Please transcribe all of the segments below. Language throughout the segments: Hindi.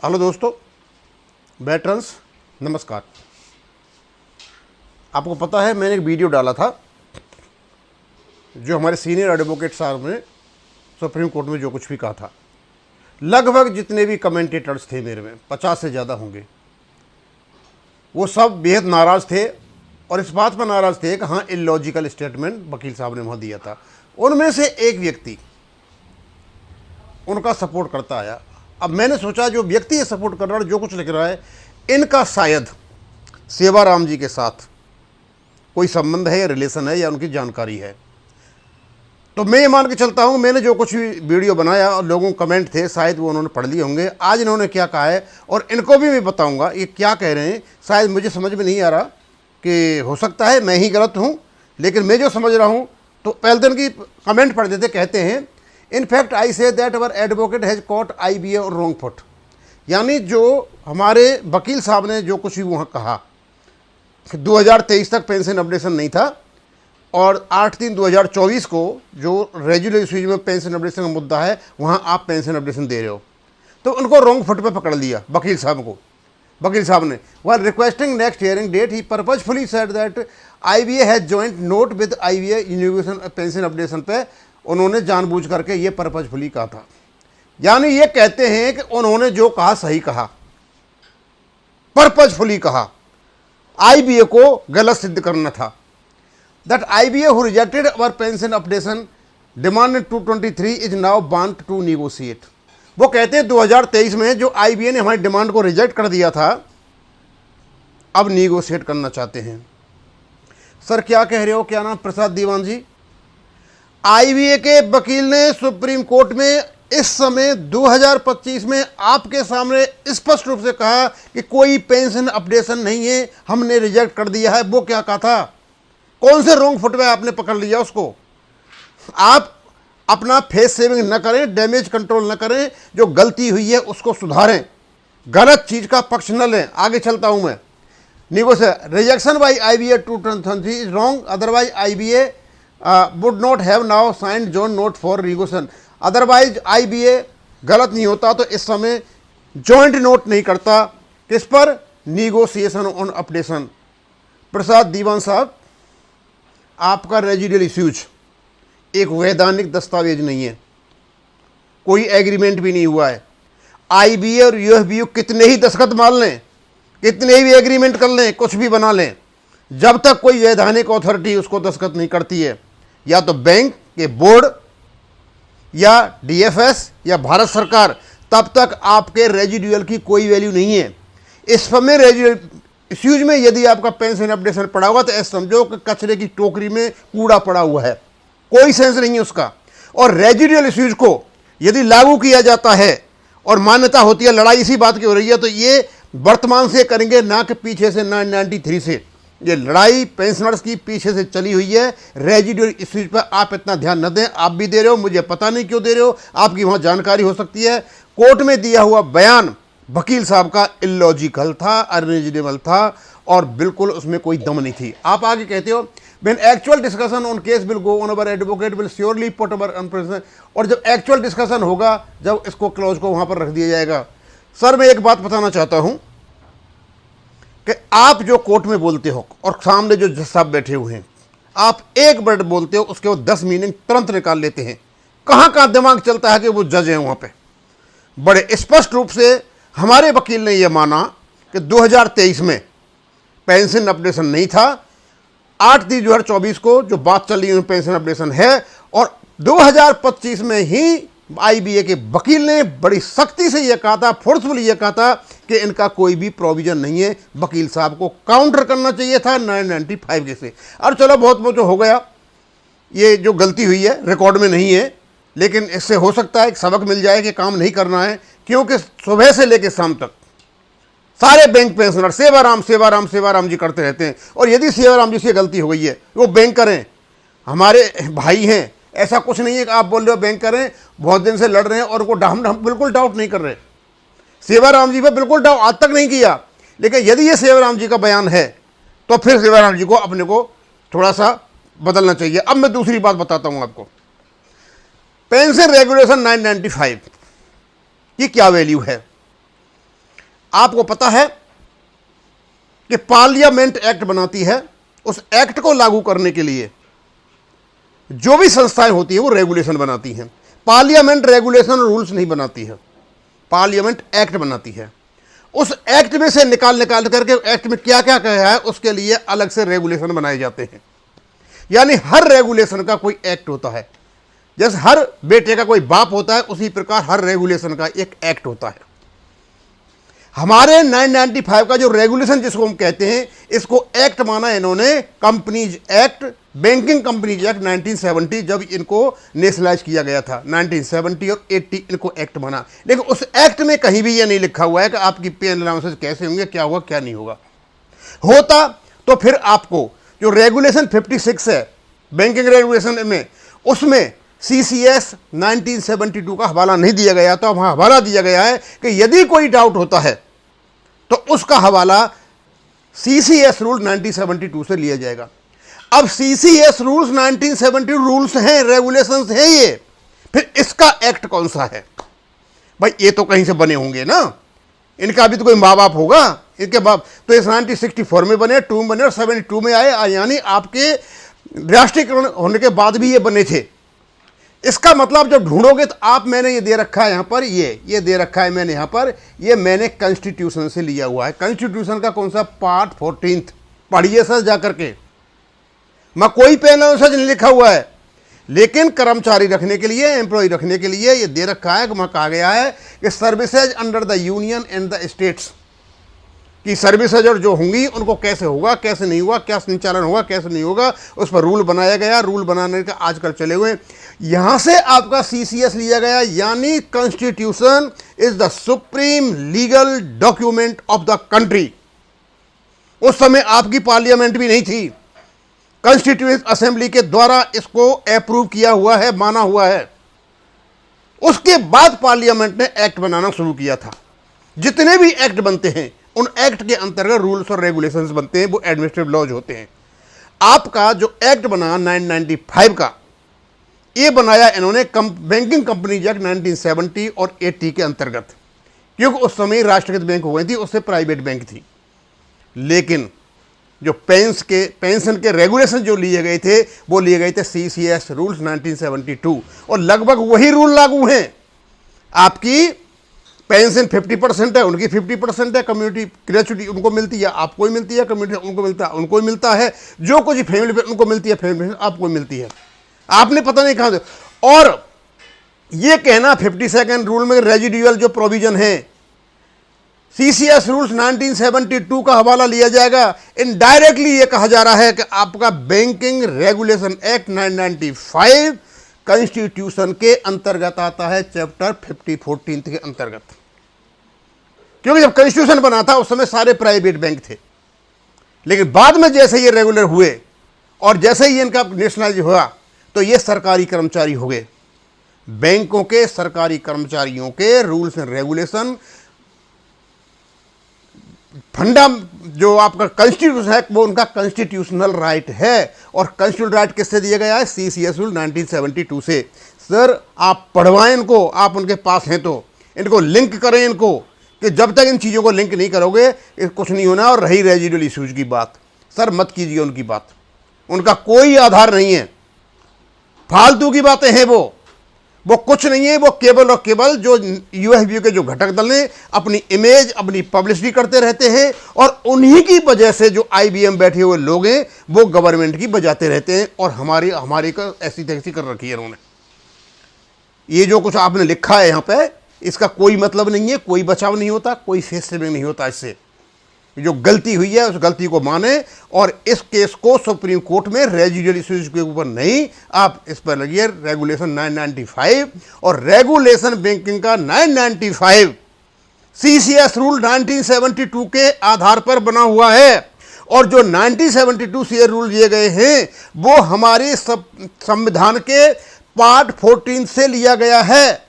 हेलो दोस्तों, वेटरन्स नमस्कार। आपको पता है मैंने एक वीडियो डाला था जो हमारे सीनियर एडवोकेट साहब ने सुप्रीम कोर्ट में जो कुछ भी कहा था। लगभग जितने भी कमेंटेटर्स थे मेरे में 50 से ज़्यादा होंगे, वो सब बेहद नाराज़ थे और इस बात पर नाराज़ थे कि हाँ इलॉजिकल स्टेटमेंट वकील साहब ने वहाँ दिया था। उनमें से एक व्यक्ति उनका सपोर्ट करता आया। अब मैंने सोचा जो व्यक्ति ये सपोर्ट कर रहा है, जो कुछ लिख रहा है, इनका शायद सेवाराम जी के साथ कोई संबंध है या रिलेशन है या उनकी जानकारी है। तो मैं ये मान के चलता हूँ मैंने जो कुछ भी वीडियो बनाया और लोगों के कमेंट थे शायद वो उन्होंने पढ़ लिए होंगे। आज इन्होंने क्या कहा है और इनको भी मैं बताऊँगा ये क्या कह रहे हैं। शायद मुझे समझ में नहीं आ रहा कि हो सकता है मैं ही गलत हूँ, लेकिन मैं जो समझ रहा हूँ तो पहले दिन की कमेंट पढ़ देते। कहते हैं इन fact I say that our advocate has caught IBA और रॉन्ग फुट। यानी जो हमारे वकील साहब ने जो कुछ भी वहाँ कहा 2023 तक पेंशन अपडेशन नहीं था और 8/3/2024 को जो रेजुलर इश्यूज में पेंशन अपडेशन का मुद्दा है वहाँ आप पेंशन अपडेशन दे रहे हो, तो उनको रॉन्ग फुट पे पकड़ लिया वकील साहब को। वकील साहब ने while requesting next hearing date he purposefully said that IBA has joint note with IBA innovation pension updation पे उन्होंने जानबूझ करके ये पर्पजफुली कहा था। यानी ये कहते हैं कि उन्होंने जो कहा सही कहा, पर्पजफुली कहा, IBA को गलत सिद्ध करना था। That IBA who rejected our pension updation demand in 223 is now bound to negotiate। वो कहते हैं 2023 में जो IBA ने हमारी डिमांड को रिजेक्ट कर दिया था अब निगोशिएट करना चाहते हैं। सर क्या कह रहे हो, क्या नाम प्रसाद दीवान जी? IBA के वकील ने सुप्रीम कोर्ट में इस समय 2025 में आपके सामने स्पष्ट रूप से कहा कि कोई पेंशन अपडेशन नहीं है, हमने रिजेक्ट कर दिया है। वो क्या कहा था? कौन से रॉन्ग फुट पे आपने पकड़ लिया उसको? आप अपना फेस सेविंग न करें, डैमेज कंट्रोल न करें, जो गलती हुई है उसको सुधारें, गलत चीज़ का पक्ष न लें। आगे चलता हूं मैं। Rejection by IBA 223 is wrong, otherwise IBA would not have now signed joint note for negotiation. Otherwise IBA गलत नहीं होता तो इस समय जॉइंट नोट नहीं करता। किस पर? Negotiation on updation. Prasad Diwan साहब, आपका रेजिडुअल इश्यूज एक वैधानिक दस्तावेज नहीं है, कोई एग्रीमेंट भी नहीं हुआ है। IBA और UFBU कितने ही दस्तखत मार लें, कितने भी एग्रीमेंट कर लें, कुछ भी बना लें, जब तक कोई वैधानिक अथॉरिटी उसको दस्तखत नहीं करती है, या तो बैंक के बोर्ड या DFS या भारत सरकार, तब तक आपके रेजिडुअल की कोई वैल्यू नहीं है। इस समय रेजिडुअल इश्यूज में यदि आपका पेंशन अपडेशन पड़ा हुआ तो ऐसा समझो कि कचरे की टोकरी में कूड़ा पड़ा हुआ है, कोई सेंस नहीं है उसका। और रेजिडुअल इश्यूज को यदि लागू किया जाता है और मान्यता होती है, लड़ाई इसी बात की हो रही है, तो ये वर्तमान से करेंगे ना कि पीछे से 1993 से। ये लड़ाई पेंशनर्स की पीछे से चली हुई है। रेजिडुअल इश्यूज पर आप इतना ध्यान न दें। आप भी दे रहे हो, मुझे पता नहीं क्यों दे रहे हो, आपकी वहाँ जानकारी हो सकती है। कोर्ट में दिया हुआ बयान वकील साहब का इलॉजिकल था, अनरीजनेबल था और बिल्कुल उसमें कोई दम नहीं थी। आप आगे कहते हो when actual discussion on case will go on our advocate will surely put our unprecedented। और जब एक्चुअल डिस्कशन होगा, जब इसको क्लॉज को वहाँ पर रख दिया जाएगा। सर मैं एक बात बताना चाहता हूँ कि आप जो कोर्ट में बोलते हो और सामने जो जज साहब बैठे हुए हैं, आप एक वर्ड बोलते हो उसके वो 10 मीनिंग तुरंत निकाल लेते हैं। कहाँ कहाँ दिमाग चलता है कि वो जज हैं वहाँ पे। बड़े स्पष्ट रूप से हमारे वकील ने यह माना कि 2023 में पेंशन अपडेशन नहीं था, 8/3/2024 को जो बात चल रही है पेंशन अपडेशन है, और 2025 में ही IBA के वकील ने बड़ी सख्ती से यह कहा था, फोर्सफुली यह कहा था कि इनका कोई भी प्रोविजन नहीं है। वकील साहब को काउंटर करना चाहिए था 995 के से। और चलो बहुत हो गया, ये जो गलती हुई है रिकॉर्ड में नहीं है, लेकिन इससे हो सकता है कि सबक मिल जाए कि काम नहीं करना है, क्योंकि सुबह से लेकर शाम तक सारे बैंक पेंशनर सेवाराम सेवाराम सेवाराम जी करते रहते हैं। और यदि सेवाराम जी से गलती हो गई है, वो बैंकर हैं, हमारे भाई हैं, ऐसा कुछ नहीं है कि आप बोल रहे हो बैंकर हैं, बहुत दिन से लड़ रहे हैं और उनको हम बिल्कुल डाउट नहीं कर रहे, सेवाराम जी पर बिल्कुल डाउट आज तक नहीं किया। लेकिन यदि ये सेवाराम जी का बयान है तो फिर सेवाराम जी को अपने को थोड़ा सा बदलना चाहिए। अब मैं दूसरी बात बताता हूँ आपको। पेंशन रेगुलेशन 995 की क्या वैल्यू है? आपको पता है कि पार्लियामेंट एक्ट बनाती है, उस एक्ट को लागू करने के लिए जो भी संस्थाएं होती है वो रेगुलेशन बनाती हैं। पार्लियामेंट रेगुलेशन और रूल्स नहीं बनाती है, पार्लियामेंट एक्ट बनाती है। उस एक्ट में से निकाल करके एक्ट में क्या क्या कहा है उसके लिए अलग से रेगुलेशन बनाए जाते हैं। यानी हर रेगुलेशन का कोई एक्ट होता है। जैसे हर बेटे का कोई बाप होता है, उसी प्रकार हर रेगुलेशन का एक एक्ट होता है। हमारे 995 का जो रेगुलेशन जिसको हम कहते हैं, इसको एक्ट माना इन्होंने companies act, banking companies act 1970, जब इनको नेशनलाइज किया गया था 1970 और 80 इनको एक्ट बना। लेकिन उस एक्ट में कहीं भी ये नहीं लिखा हुआ है कि आपकी पे अलाउंसेस कैसे होंगे, क्या होगा क्या नहीं होगा। होता तो फिर आपको जो रेगुलेशन 56 है बैंकिंग रेगुलेशन में, उसमें CCS 1972 का हवाला नहीं दिया गया। तो वहाँ हवाला दिया गया है कि यदि कोई डाउट होता है तो उसका हवाला CCS रूल 1972 से लिया जाएगा। अब CCS रूल्स 1972 रूल्स हैं, रेगुलेशंस हैं ये, फिर इसका एक्ट कौन सा है भाई? ये तो कहीं से बने होंगे ना, इनका भी तो कोई माँ बाप होगा। इनके बाप तो इस 1964 में बने, 2 में बने और 72 में आए, यानी आपके राष्ट्रीयकरण होने के बाद भी ये बने थे। इसका मतलब जब ढूंढोगे तो आप, मैंने ये दे रखा है यहाँ पर, ये दे रखा है मैंने यहाँ पर, ये मैंने कॉन्स्टिट्यूशन से लिया हुआ है। कॉन्स्टिट्यूशन का कौन सा पार्ट 14 पढ़िए सर जा करके। मैं कोई पेन से नहीं लिखा हुआ है, लेकिन कर्मचारी रखने के लिए, एम्प्लॉय रखने के लिए ये दे रखा है कि वहाँ कहा गया है कि services under the union and the states की सर्विसेज और जो होंगी उनको कैसे होगा, कैसे नहीं होगा, क्या संचालन होगा, कैसे नहीं होगा, उस पर रूल बनाया गया। रूल बनाने का आजकल चले हुए, यहाँ से आपका CCS लिया गया, यानी constitution is the supreme legal document of the country. उस समय आपकी पार्लियामेंट भी नहीं थी, कॉन्स्टिट्यूएंट असेंबली के द्वारा इसको अप्रूव किया हुआ है, माना हुआ है। उसके बाद पार्लियामेंट ने एक्ट बनाना शुरू किया था। जितने भी एक्ट बनते हैं उन एक्ट के अंतर्गत रूल्स और रेगुलेशंस बनते हैं, वो एडमिनिस्ट्रेटिव लॉज होते हैं। आपका जो एक्ट बना 995 का, ये बनाया इन्होंने बैंकिंग कंपनीज एक्ट 1970 और 80 के अंतर्गत, क्योंकि उस समय राष्ट्रीयकृत बैंक हो गई थी, उससे प्राइवेट बैंक थी। लेकिन जो पेंशन के रेगुलेशन जो लिए गए थे वो लिए गए थे CCS रूल्स 1972, और लगभग वही रूल लागू हैं। आपकी पेंशन 50% है, उनकी 50% है, कम्युनिटी ग्रेचुटी उनको मिलती है, आपको ही मिलती है, कम्युनिटी उनको मिलता है, उनको ही मिलता है, जो कुछ फैमिली पे उनको मिलती है, फैमिली आपको मिलती है, आपने पता नहीं कहाँ से। और ये कहना 52nd रूल में रेजिडुअल जो प्रोविजन है, CCS रूल्स 1972 का हवाला लिया जाएगा। इनडायरेक्टली ये कहा जा रहा है कि आपका बैंकिंग रेगुलेशन एक्ट 995 कॉन्स्टिट्यूशन के अंतर्गत आता है, चैप्टर 14 के अंतर्गत। क्योंकि जब कॉन्स्टिट्यूशन बना था उस समय सारे प्राइवेट बैंक थे, लेकिन बाद में जैसे ये रेगुलर हुए और जैसे ही इनका नेशनलाइज हुआ तो ये सरकारी कर्मचारी हो गए। बैंकों के सरकारी कर्मचारियों के रूल्स एंड रेगुलेशन, फंडा जो आपका कॉन्स्टिट्यूशन है वो उनका कॉन्स्टिट्यूशनल राइट है। और कॉन्स्टिट्यूशनल राइट किससे दिया गया है? CCS रूल 1972 से। सर आप पढ़वाएं इनको, आप उनके पास हैं तो इनको लिंक करें इनको, कि जब तक इन चीज़ों को लिंक नहीं करोगे कुछ नहीं होना। और रही रेजिडुअल इश्यूज की बात, सर मत कीजिए उनकी बात, उनका कोई आधार नहीं है, फालतू की बातें हैं वो कुछ नहीं है। वो केवल और केवल जो UFBU के जो घटक दल ने अपनी इमेज, अपनी पब्लिसिटी करते रहते हैं, और उन्हीं की वजह से जो IBM बैठे हुए लोग हैं वो गवर्नमेंट की बजाते रहते हैं, और हमारी का ऐसी तैसी कर रखी है उन्होंने। ये जो कुछ आपने लिखा है यहाँ पे, इसका कोई मतलब नहीं है, कोई बचाव नहीं होता, कोई फेस सेविंग नहीं होता। इससे जो गलती हुई है उस गलती को माने, और इस केस को सुप्रीम कोर्ट में रेजिडुअल इश्यूज के ऊपर नहीं, आप इस पर लगिए रेगुलेशन 995 और रेगुलेशन बैंकिंग का 995 CCS रूल 1972 के आधार पर बना हुआ है। और जो 1972 CCS रूल दिए गए हैं वो हमारे संविधान के पार्ट 14 से लिया गया है।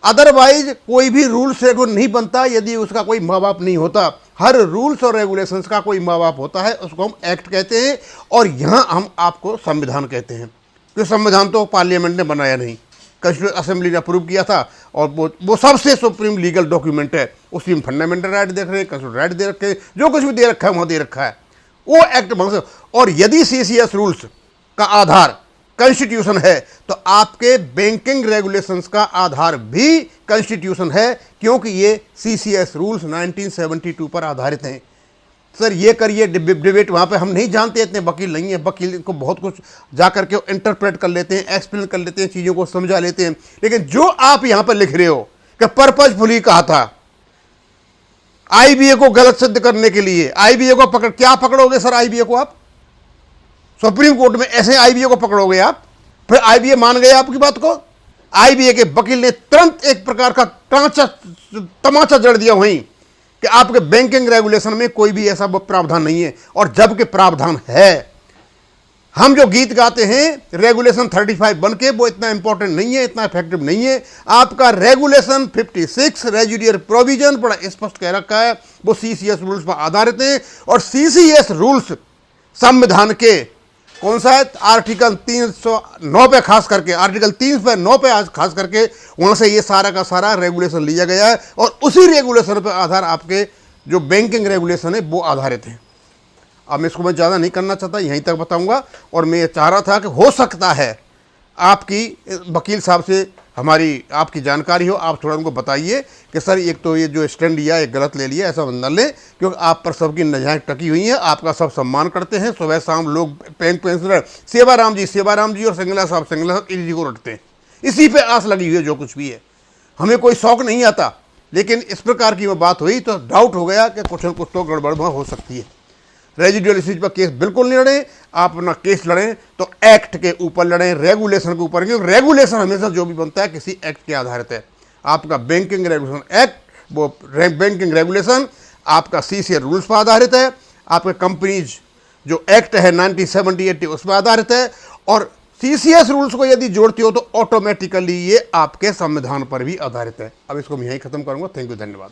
अदरवाइज कोई भी रूल्स रेगुलेशन नहीं बनता यदि उसका कोई माँ बाप नहीं होता। हर रूल्स और रेगुलेशंस का कोई माँ बाप होता है, उसको हम एक्ट कहते हैं, और यहाँ हम आपको संविधान कहते हैं, क्योंकि संविधान तो पार्लियामेंट ने बनाया नहीं, कॉन्स्टिट्यूशन असेंबली ने अप्रूव किया था, और वो सबसे सुप्रीम लीगल डॉक्यूमेंट है। उसी में फंडामेंटल राइट देख रहे हैं, कॉन्स्टिट्यूशन राइट दे रखे हैं, जो कुछ भी दे रखा है वहाँ दे रखा है, वो एक्ट मांग। और यदि CCS रूल्स का आधार कॉन्स्टिट्यूशन है तो आपके बैंकिंग रेगुलेशंस का आधार भी कॉन्स्टिट्यूशन है, क्योंकि ये CCS रूल्स 1972 पर आधारित हैं। सर ये करिए डिबेट, वहाँ पे हम नहीं जानते, इतने वकील नहीं है, वकील को बहुत कुछ जा करके इंटरप्रेट कर लेते हैं, एक्सप्लेन कर लेते हैं, चीज़ों को समझा लेते हैं। लेकिन जो आप यहाँ पर लिख रहे हो कि पर्पजफुली कहा था IBA को गलत सिद्ध करने के लिए, IBA को क्या पकड़ोगे सर? IBA को आप सुप्रीम कोर्ट में ऐसे IBA को पकड़ोगे आप, फिर IBA मान गए आपकी बात को? IBA के वकील ने तुरंत एक प्रकार का तमाचा जड़ दिया वहीं कि आपके बैंकिंग रेगुलेशन में कोई भी ऐसा प्रावधान नहीं है, और जबकि प्रावधान है। हम जो गीत गाते हैं रेगुलेशन 35 बन के, वो इतना इंपॉर्टेंट नहीं है, इतना इफेक्टिव नहीं है। आपका रेगुलेशन 56 रेजिडियर प्रोविजन बड़ा स्पष्ट कह रखा है, वो CCS रूल्स पर आधारित हैं। और CCS रूल्स संविधान के कौन सा है? आर्टिकल 309 पे खास करके, आर्टिकल 309 पे खास करके वहाँ से ये सारा का सारा रेगुलेशन लिया गया है, और उसी रेगुलेशन पर आधार आपके जो बैंकिंग रेगुलेशन है वो आधारित है। अब इसको मैं ज़्यादा नहीं करना चाहता, यहीं तक बताऊंगा। और मैं ये चाह रहा था कि हो सकता है आपकी वकील साहब से हमारी आपकी जानकारी हो, आप थोड़ा उनको बताइए कि सर एक तो ये जो स्टैंड लिया एक गलत ले लिया, ऐसा न लें, क्योंकि आप पर सबकी नजरें टकी हुई हैं, आपका सब सम्मान करते हैं। सुबह शाम लोग पेंशनर सेवाराम जी और सिंगला साहब इसी को रटते हैं, इसी पे आस लगी हुई है जो कुछ भी है। हमें कोई शौक नहीं आता, लेकिन इस प्रकार की वो बात हुई तो डाउट हो गया कि कुछ न कुछ तो गड़बड़ हो सकती है। रेजिडुअल इश्यूज पर केस बिल्कुल नहीं लड़ें, आप अपना केस लड़ें तो एक्ट के ऊपर लड़ें, रेगुलेशन के ऊपर, क्योंकि रेगुलेशन हमेशा जो भी बनता है किसी एक्ट के आधारित है। आपका बैंकिंग रेगुलेशन एक्ट, वो बैंकिंग रेगुलेशन आपका CCS रूल्स पर आधारित है, आपके कंपनीज जो एक्ट है 1978 उस पर आधारित है, और CCS रूल्स को यदि जोड़ती हो तो ऑटोमेटिकली ये आपके संविधान पर भी आधारित है। अब इसको मैं यहीं खत्म करूंगा। थैंक यू, धन्यवाद।